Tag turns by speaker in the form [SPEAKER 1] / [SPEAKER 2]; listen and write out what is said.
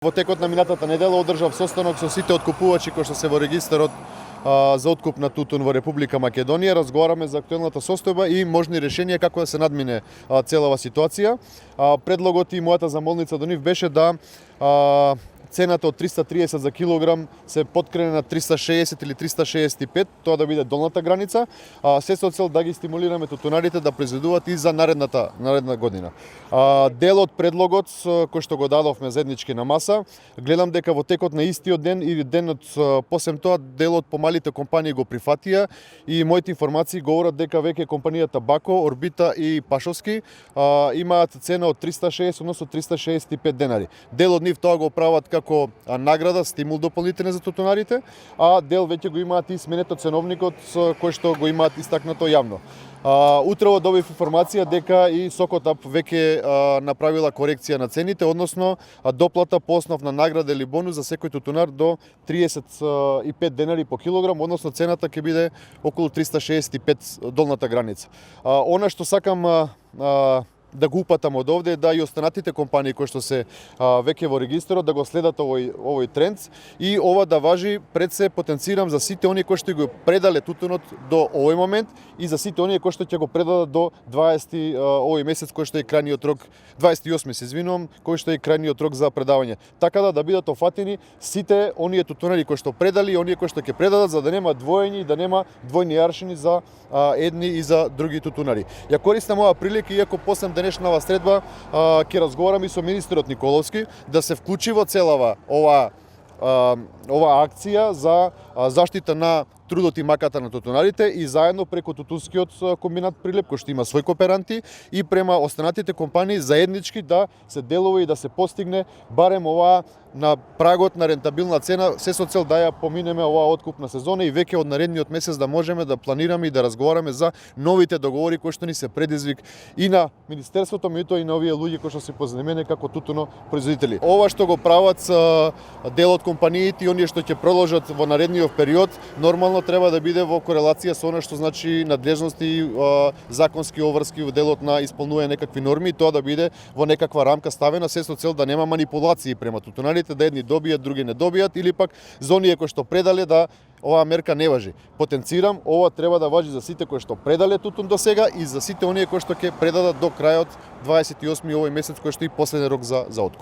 [SPEAKER 1] Во текот на минатата недела одржав состанок со сите откупувачи кои што се во регистарот за откуп на тутун во Република Македонија. Разговараме за актуелната состојба и можни решенија како да се надмине целава ситуација. Предлогот и мојата замолница до нив беше да цената од 330 за килограм се подкрене на 360 или 365, тоа да биде долната граница, се со цел да ги стимулираме тутунарите да произведуваат и за наредна година. Дел од предлогот кој што го дадовме заеднички на маса, гледам дека во текот на истиот ден или денот посем тоа дел од помалите компании го прифатија и моите информации говорат дека веќе компанијата Бако, Орбита и Пашовски имаат цена од 360 односно 365 денари. Дел од нив тоа го прават како награда, стимул дополнителен за тутунарите, а дел веќе го имаат и сменето ценовникот кој што го имаат истакнато јавно. Утрово добив информација дека и Сокотап веќе направила корекција на цените, односно доплата по основ на награда или бонус за секој тутунар до 35 денари по килограм, односно цената ќе биде околу 365 долната граница. Она што сакам да го упатам од овде да и останатите компании кои што се веќе во регистарот да го следат овој тренд и ова да важи пред се потенцирам за сите оние кои што го предале тутунот до овој момент и за сите оние кои што ќе го предадат до 20 овој месец кој што е крајниот рок, 28 се извинувам, кој што е крајниот рок за предавање. Така да бидат офатени сите оние тутунари кои што предали и оние кои што ќе предадат за да нема двоење и да нема двојни аршини за едни и за други тутунари. Ја користам оваа прилика иако после денешнава средба ќе разговарам и со министерот Николовски да се вклучи во целава ова акција за заштита на трудот и маката на тутунарите и заедно преку тутунскиот комбинат Прилеп кој што има свој кооперанти и према останатите компании заеднички да се делува и да се постигне барем ова на прагот на рентабилна цена, се со цел да ја поминеме оваа откупна сезона и веќе од наредниот месец да можеме да планираме и да разговараме за новите договори кои што ни се предизвик и на Министерството, меѓутоа и на овие луѓе кои што се познамене како тутуно производители. Ова што го прават дел од компаниите и оние што ќе продолжат во наредниот период, нормално треба да биде во корелација со она што значи надлежности и законски обврски во делот на исполнување некакви норми и тоа да биде во некаква рамка ставена, се со цел да нема манипулации према тутунарите, да едни добијат, други не добијат или пак за оние кои што предале да оваа мерка не важи. Потенцирам, ова треба да важи за сите кои што предале тутун до сега и за сите оние кои што ќе предадат до крајот 28 овој месец кој што е последен рок за откуп.